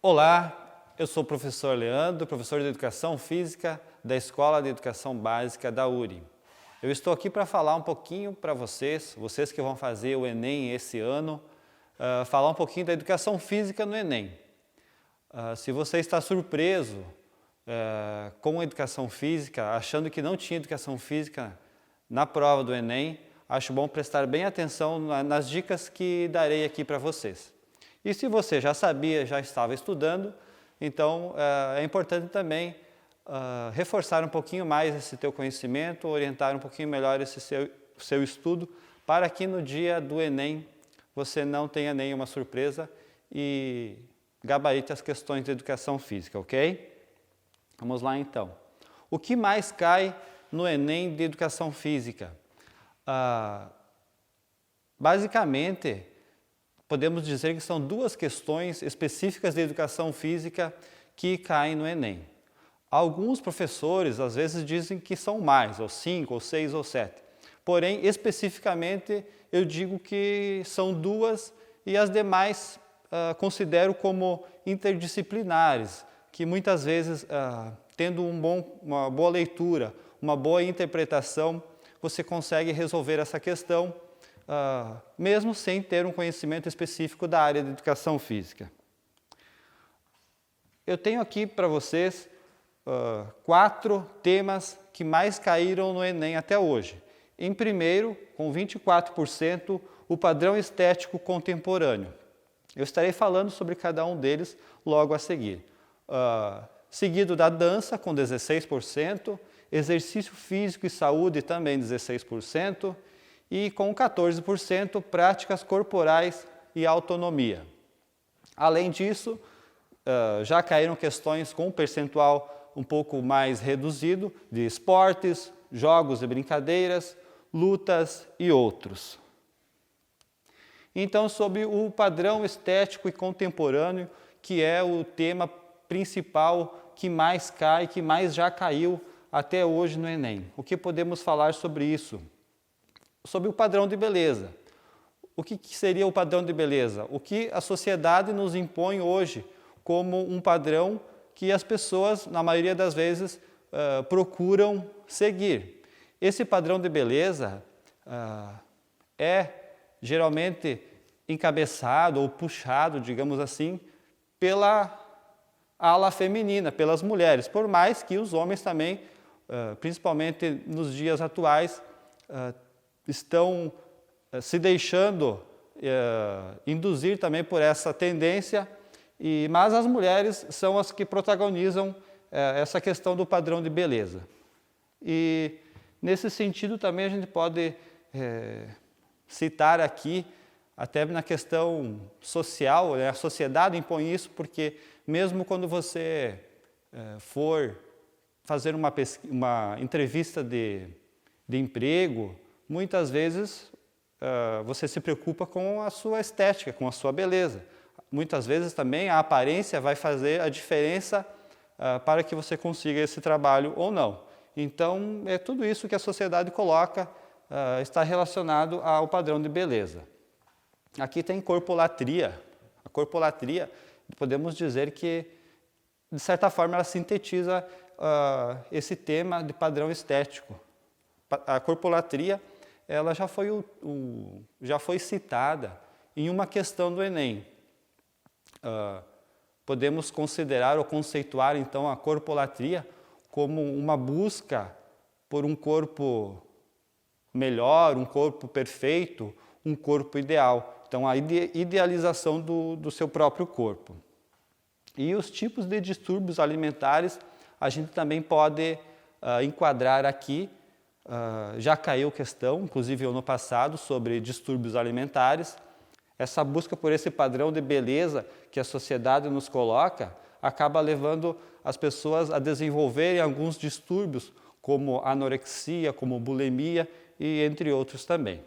Olá, eu sou o professor Leandro, professor de Educação Física da Escola de Educação Básica da URI. Eu estou aqui para falar um pouquinho para vocês que vão fazer o Enem esse ano, falar um pouquinho da Educação Física no Enem. Se você está surpreso com a Educação Física, achando que não tinha Educação Física na prova do Enem, acho bom prestar bem atenção nas dicas que darei aqui para vocês. E se você já sabia, já estava estudando, então é importante também reforçar um pouquinho mais esse teu conhecimento, orientar um pouquinho melhor esse seu estudo, para que no dia do Enem você não tenha nenhuma surpresa e gabarite as questões de educação física, ok? Vamos lá então. O que mais cai no Enem de educação física? Basicamente, podemos dizer que são duas questões específicas de educação física que caem no Enem. Alguns professores às vezes dizem que são mais, ou 5, ou 6, ou 7. Porém, especificamente, eu digo que são duas e as demais considero como interdisciplinares, que muitas vezes, tendo uma boa leitura, uma boa interpretação, você consegue resolver essa questão, mesmo sem ter um conhecimento específico da área de educação física. Eu tenho aqui para vocês 4 temas que mais caíram no Enem até hoje. Em primeiro, com 24%, o padrão estético contemporâneo. Eu estarei falando sobre cada um deles logo a seguir. Seguido da dança, com 16%, exercício físico e saúde, também 16%, e com 14%, práticas corporais e autonomia. Além disso, já caíram questões com um percentual um pouco mais reduzido de esportes, jogos e brincadeiras, lutas e outros. Então, sobre o padrão estético e contemporâneo, que é o tema principal que mais cai, que mais já caiu até hoje no Enem. O que podemos falar sobre isso? Sobre o padrão de beleza. O que seria o padrão de beleza? O que a sociedade nos impõe hoje como um padrão que as pessoas, na maioria das vezes, procuram seguir. Esse padrão de beleza é geralmente encabeçado ou puxado, digamos assim, pela ala feminina, pelas mulheres, por mais que os homens também, principalmente nos dias atuais, estão se deixando induzir também por essa tendência, mas as mulheres são as que protagonizam essa questão do padrão de beleza. E nesse sentido também a gente pode citar aqui, até na questão social, a sociedade impõe isso, porque mesmo quando você for fazer uma entrevista de emprego, muitas vezes você se preocupa com a sua estética, com a sua beleza. Muitas vezes também a aparência vai fazer a diferença para que você consiga esse trabalho ou não. Então, é tudo isso que a sociedade coloca, está relacionado ao padrão de beleza. Aqui tem corpolatria. A corpolatria, podemos dizer que, de certa forma, ela sintetiza esse tema de padrão estético. A corpolatria, ela já foi citada em uma questão do Enem. Podemos considerar ou conceituar, então, a corpolatria como uma busca por um corpo melhor, um corpo perfeito, um corpo ideal. Então, a idealização do seu próprio corpo. E os tipos de distúrbios alimentares, a gente também pode enquadrar aqui. Já caiu questão, inclusive ano passado, sobre distúrbios alimentares. Essa busca por esse padrão de beleza que a sociedade nos coloca acaba levando as pessoas a desenvolverem alguns distúrbios, como anorexia, como bulimia e entre outros também.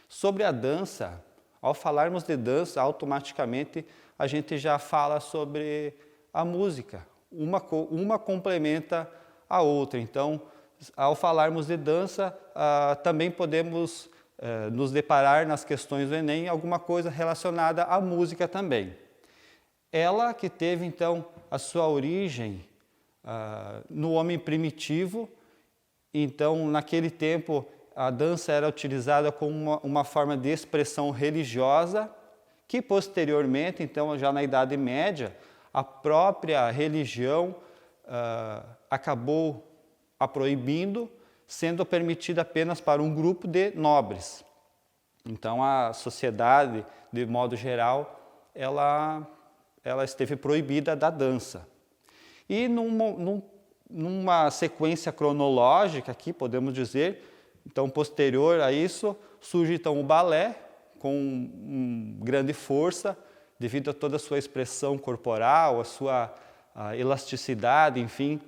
Sobre a dança, ao falarmos de dança, automaticamente a gente já fala sobre a música. Uma complementa a outra. Então, ao falarmos de dança, também podemos nos deparar nas questões do Enem alguma coisa relacionada à música também. Ela que teve, então, a sua origem no homem primitivo. Então, naquele tempo, a dança era utilizada como uma forma de expressão religiosa, que posteriormente, então, já na Idade Média, a própria religião acabou a proibindo, sendo permitida apenas para um grupo de nobres. Então, a sociedade, de modo geral, ela esteve proibida da dança. E numa sequência cronológica aqui, podemos dizer, então, posterior a isso, surge então o balé, com grande força, devido a toda a sua expressão corporal, a sua elasticidade, enfim,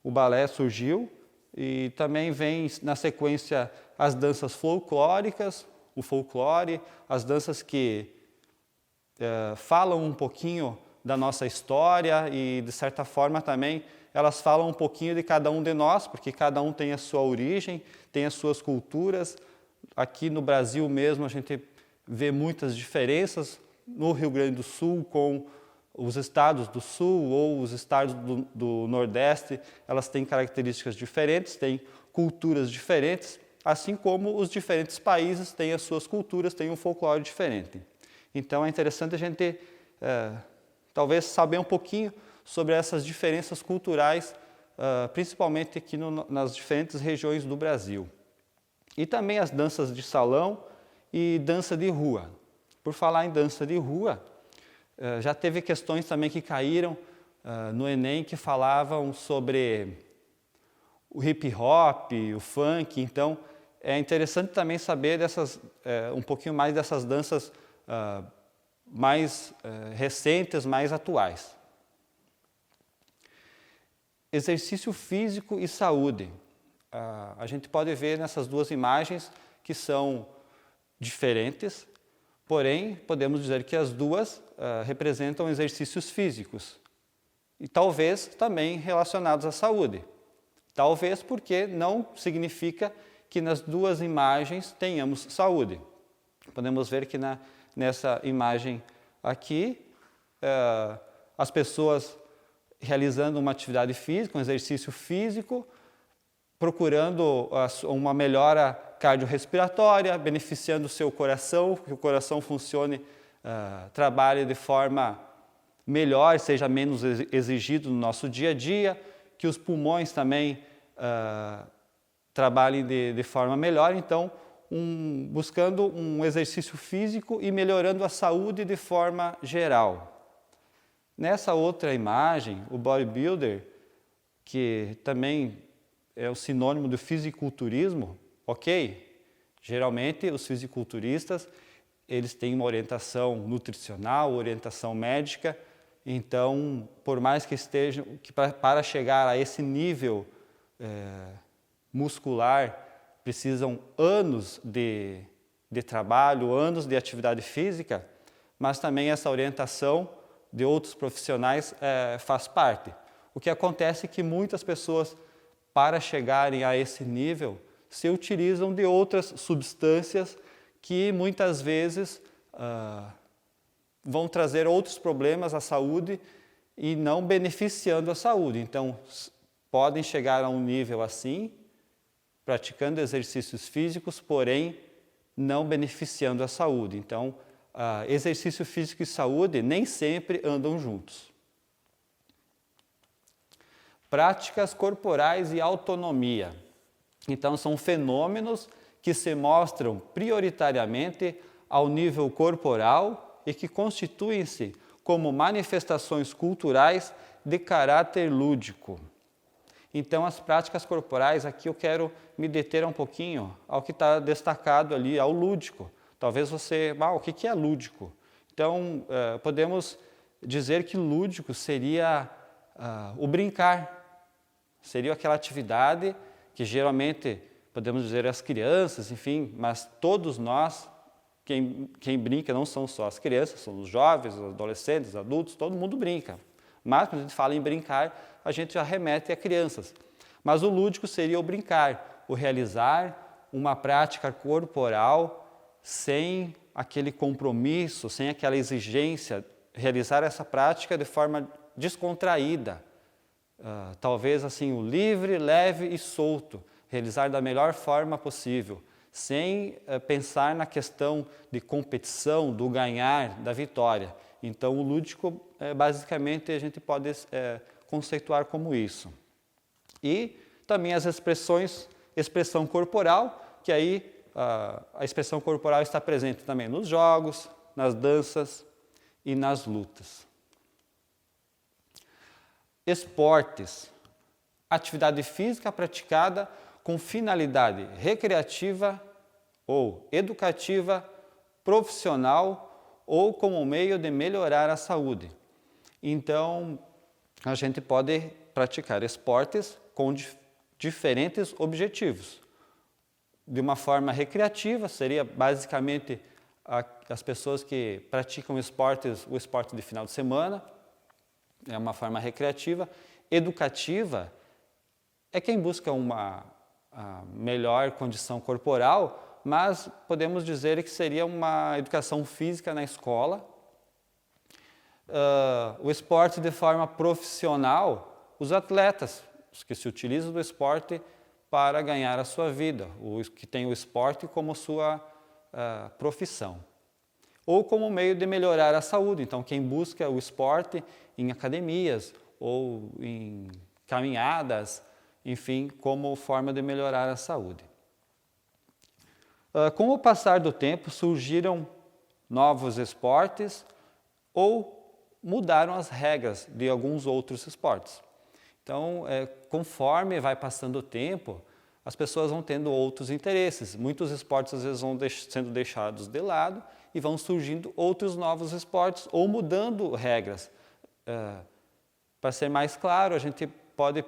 o balé surgiu. E também vem na sequência as danças folclóricas, o folclore, as danças que falam um pouquinho da nossa história e, de certa forma, também elas falam um pouquinho de cada um de nós, porque cada um tem a sua origem, tem as suas culturas. Aqui no Brasil mesmo a gente vê muitas diferenças no Rio Grande do Sul com os estados do Sul ou os estados do Nordeste. Elas têm características diferentes, têm culturas diferentes, assim como os diferentes países têm as suas culturas, têm um folclore diferente. Então é interessante a gente talvez saber um pouquinho sobre essas diferenças culturais, principalmente aqui nas diferentes regiões do Brasil. E também as danças de salão e dança de rua. Por falar em dança de rua, já teve questões também que caíram no Enem que falavam sobre o hip hop, o funk. Então é interessante também saber um pouquinho mais dessas danças mais recentes, mais atuais. Exercício físico e saúde. A gente pode ver nessas duas imagens que são diferentes, porém podemos dizer que as duas representam exercícios físicos e talvez também relacionados à saúde. Talvez porque não significa que nas duas imagens tenhamos saúde. Podemos ver que nessa imagem aqui, as pessoas realizando uma atividade física, um exercício físico, procurando uma melhora cardiorrespiratória, beneficiando o seu coração, que o coração funcione, trabalhe de forma melhor, seja menos exigido no nosso dia a dia, que os pulmões também trabalhem de forma melhor. Então, buscando um exercício físico e melhorando a saúde de forma geral. Nessa outra imagem, o bodybuilder, que também é o sinônimo do fisiculturismo, ok? Geralmente, os fisiculturistas, eles têm uma orientação nutricional, orientação médica. Então, por mais que estejam, para chegar a esse nível muscular, precisam anos de trabalho, anos de atividade física, mas também essa orientação de outros profissionais faz parte. O que acontece é que muitas pessoas, para chegarem a esse nível, se utilizam de outras substâncias que muitas vezes vão trazer outros problemas à saúde e não beneficiando a saúde. Então, podem chegar a um nível assim, praticando exercícios físicos, porém não beneficiando a saúde. Então, exercício físico e saúde nem sempre andam juntos. Práticas corporais e autonomia. Então, são fenômenos que se mostram prioritariamente ao nível corporal e que constituem-se como manifestações culturais de caráter lúdico. Então, as práticas corporais, aqui eu quero me deter um pouquinho ao que está destacado ali, ao lúdico. Talvez você, o que é lúdico? Então, podemos dizer que lúdico seria o brincar. Seria aquela atividade que geralmente, podemos dizer, as crianças, enfim, mas todos nós, quem brinca não são só as crianças, são os jovens, os adolescentes, os adultos, todo mundo brinca. Mas quando a gente fala em brincar, a gente já remete a crianças. Mas o lúdico seria o brincar, o realizar uma prática corporal sem aquele compromisso, sem aquela exigência, realizar essa prática de forma descontraída. Talvez assim, o livre, leve e solto, realizar da melhor forma possível, sem pensar na questão de competição, do ganhar, da vitória. Então, o lúdico, basicamente, a gente pode conceituar como isso. E também as expressão corporal, que aí a expressão corporal está presente também nos jogos, nas danças e nas lutas. Esportes, atividade física praticada com finalidade recreativa ou educativa, profissional ou como meio de melhorar a saúde. Então, a gente pode praticar esportes com diferentes objetivos. De uma forma recreativa, seria basicamente as pessoas que praticam o esporte de final de semana, é uma forma recreativa. Educativa é quem busca uma melhor condição corporal, mas podemos dizer que seria uma educação física na escola. O esporte de forma profissional, os atletas, os que se utilizam do esporte para ganhar a sua vida, os que têm o esporte como sua profissão. Ou como meio de melhorar a saúde, então quem busca o esporte em academias ou em caminhadas, enfim, como forma de melhorar a saúde. Com o passar do tempo, surgiram novos esportes ou mudaram as regras de alguns outros esportes. Então, conforme vai passando o tempo, as pessoas vão tendo outros interesses. Muitos esportes, às vezes, vão sendo deixados de lado e vão surgindo outros novos esportes ou mudando regras. Para ser mais claro, a gente pode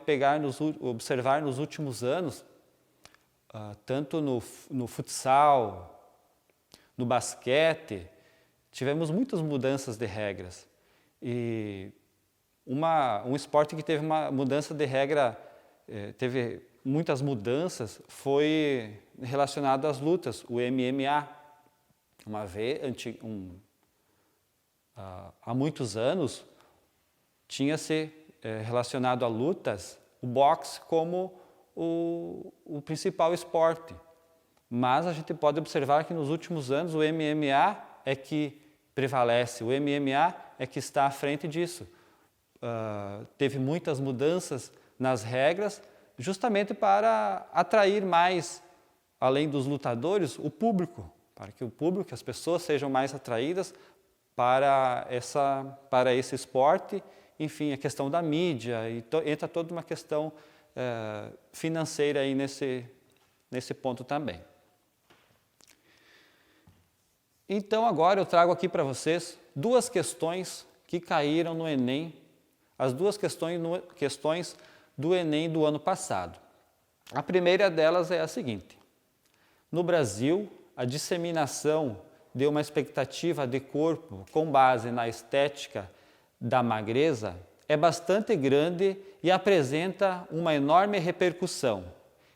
observar nos últimos anos, tanto no futsal, no basquete, tivemos muitas mudanças de regras. E um esporte que teve uma mudança de regra, teve muitas mudanças, foi relacionado às lutas, o MMA. Uma vez, há muitos anos, tinha-se relacionado a lutas o boxe como o principal esporte. Mas a gente pode observar que nos últimos anos o MMA é que prevalece, o MMA é que está à frente disso. Teve muitas mudanças nas regras, justamente para atrair mais, além dos lutadores, o público, para que o público, as pessoas sejam mais atraídas para esse esporte. Enfim, a questão da mídia, e entra toda uma questão financeira aí nesse ponto também. Então, agora eu trago aqui para vocês duas questões que caíram no Enem, as duas questões do Enem do ano passado. A primeira delas é a seguinte: no Brasil, a disseminação de uma expectativa de corpo com base na estética da magreza é bastante grande e apresenta uma enorme repercussão,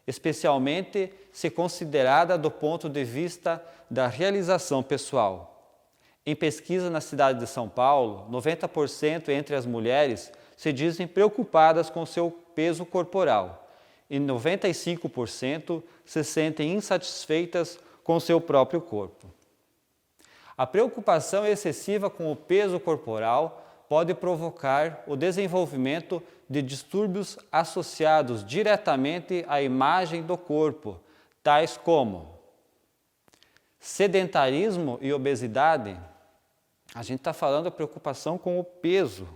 especialmente se considerada do ponto de vista da realização pessoal. Em pesquisa na cidade de São Paulo, 90% entre as mulheres se dizem preocupadas com seu peso corporal e 95% se sentem insatisfeitas com seu próprio corpo. A preocupação excessiva com o peso corporal pode provocar o desenvolvimento de distúrbios associados diretamente à imagem do corpo, tais como sedentarismo e obesidade. A gente está falando da preocupação com o peso.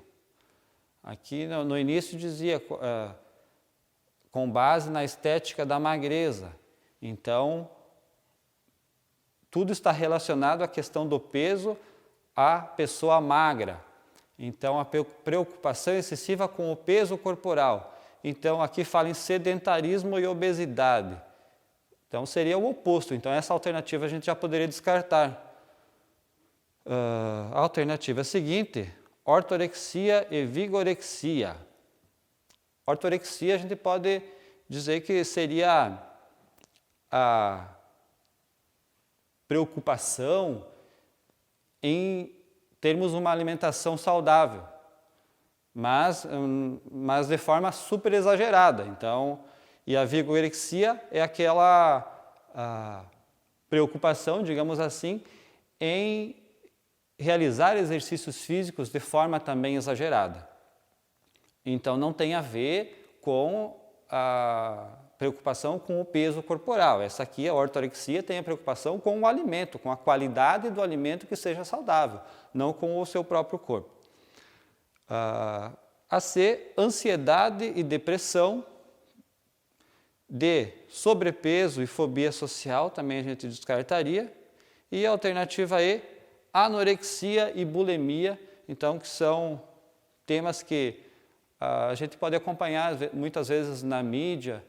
Aqui no início dizia com base na estética da magreza. Então, tudo está relacionado à questão do peso à pessoa magra. Então, a preocupação excessiva com o peso corporal. Então, aqui fala em sedentarismo e obesidade. Então, seria o oposto. Então, essa alternativa a gente já poderia descartar. A alternativa seguinte, ortorexia e vigorexia. Ortorexia a gente pode dizer que seria a preocupação em termos uma alimentação saudável, mas de forma super exagerada. Então, e a vigorexia é aquela preocupação, digamos assim, em realizar exercícios físicos de forma também exagerada. Então, não tem a ver com a preocupação com o peso corporal. Essa aqui, a ortorexia, tem a preocupação com o alimento, com a qualidade do alimento que seja saudável, não com o seu próprio corpo. A C, ansiedade e depressão. D, sobrepeso e fobia social, também a gente descartaria. E a alternativa E, anorexia e bulimia, então que são temas que a gente pode acompanhar muitas vezes na mídia,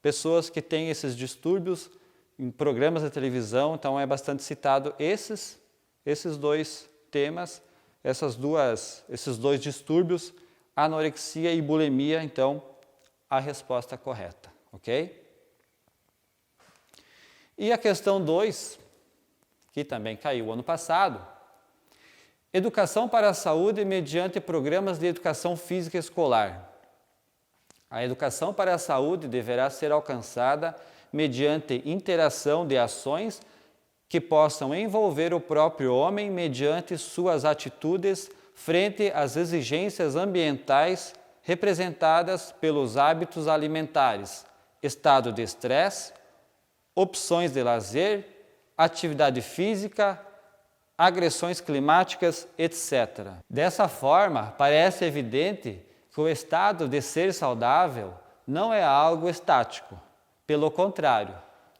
pessoas que têm esses distúrbios em programas de televisão, então é bastante citado esses dois temas, esses dois distúrbios, anorexia e bulimia, então a resposta correta, ok? E a questão 2, que também caiu ano passado, educação para a saúde mediante programas de educação física escolar. A educação para a saúde deverá ser alcançada mediante interação de ações que possam envolver o próprio homem mediante suas atitudes frente às exigências ambientais representadas pelos hábitos alimentares, estado de estresse, opções de lazer, atividade física, agressões climáticas, etc. Dessa forma, parece evidente que o estado de ser saudável não é algo estático. Pelo contrário,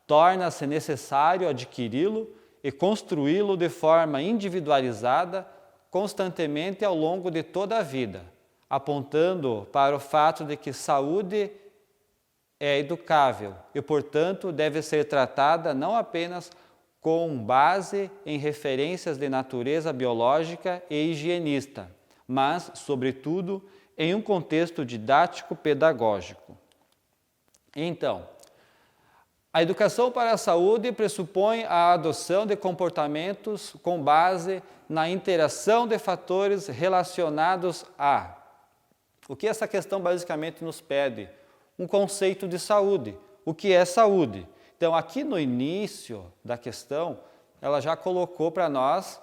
torna-se necessário adquiri-lo e construí-lo de forma individualizada constantemente ao longo de toda a vida, apontando para o fato de que saúde é educável e, portanto, deve ser tratada não apenas com base em referências de natureza biológica e higienista, mas, sobretudo, em um contexto didático-pedagógico. Então, a educação para a saúde pressupõe a adoção de comportamentos com base na interação de fatores relacionados a... O que essa questão basicamente nos pede? Um conceito de saúde. O que é saúde? Então, aqui no início da questão, ela já colocou para nós,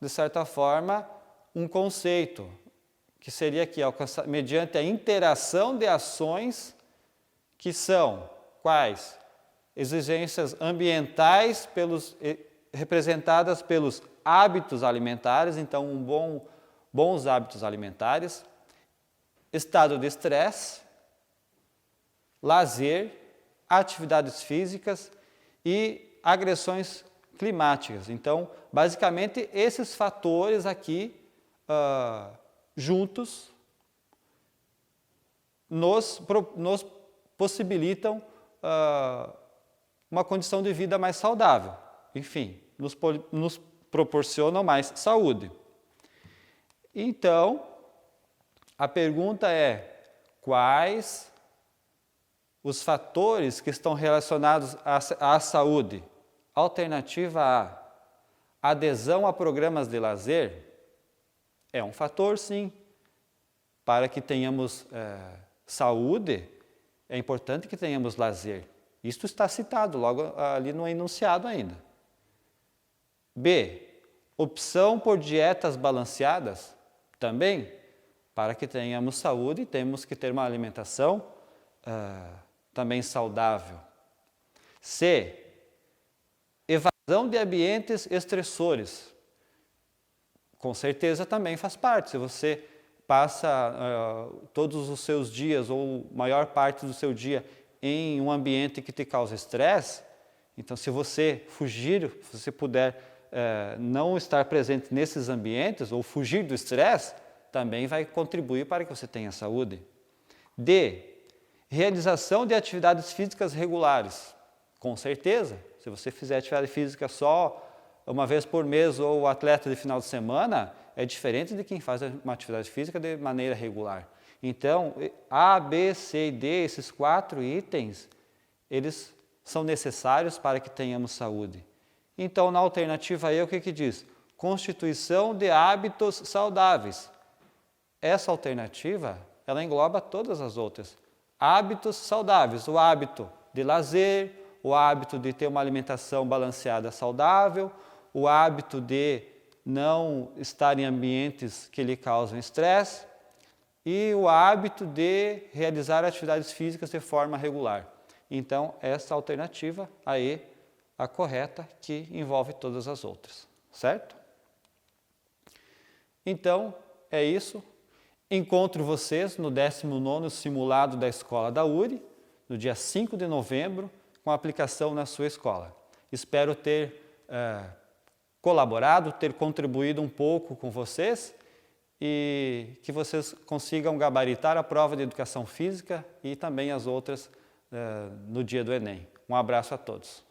de certa forma, um conceito, que seria aqui, mediante a interação de ações que são quais? Exigências ambientais representadas pelos hábitos alimentares, então bons hábitos alimentares, estado de estresse, lazer, atividades físicas e agressões climáticas. Então, basicamente, esses fatores aqui juntos nos possibilitam uma condição de vida mais saudável. Enfim, nos proporcionam mais saúde. Então, a pergunta é: quais os fatores que estão relacionados à saúde? Alternativa A, adesão a programas de lazer. É um fator, sim. Para que tenhamos saúde, é importante que tenhamos lazer. Isto está citado logo ali no enunciado ainda. B, opção por dietas balanceadas. Também, para que tenhamos saúde, temos que ter uma alimentação também saudável. C, evasão de ambientes estressores. Com certeza também faz parte. Se você passa todos os seus dias ou maior parte do seu dia em um ambiente que te causa estresse, então se você fugir, se você puder não estar presente nesses ambientes ou fugir do estresse, também vai contribuir para que você tenha saúde. D, realização de atividades físicas regulares. Com certeza, se você fizer atividade física só uma vez por mês ou o atleta de final de semana, é diferente de quem faz uma atividade física de maneira regular. Então, A, B, C e D, esses 4 itens, eles são necessários para que tenhamos saúde. Então, na alternativa E, o que diz? Constituição de hábitos saudáveis. Essa alternativa, ela engloba todas as outras. Hábitos saudáveis, o hábito de lazer, o hábito de ter uma alimentação balanceada saudável, o hábito de não estar em ambientes que lhe causam estresse e o hábito de realizar atividades físicas de forma regular. Então, essa alternativa, a E, a correta, que envolve todas as outras, certo? Então, é isso. Encontro vocês no 19º simulado da Escola da URI, no dia 5 de novembro, com a aplicação na sua escola. Espero ter colaborado, ter contribuído um pouco com vocês e que vocês consigam gabaritar a prova de Educação Física e também as outras no dia do Enem. Um abraço a todos.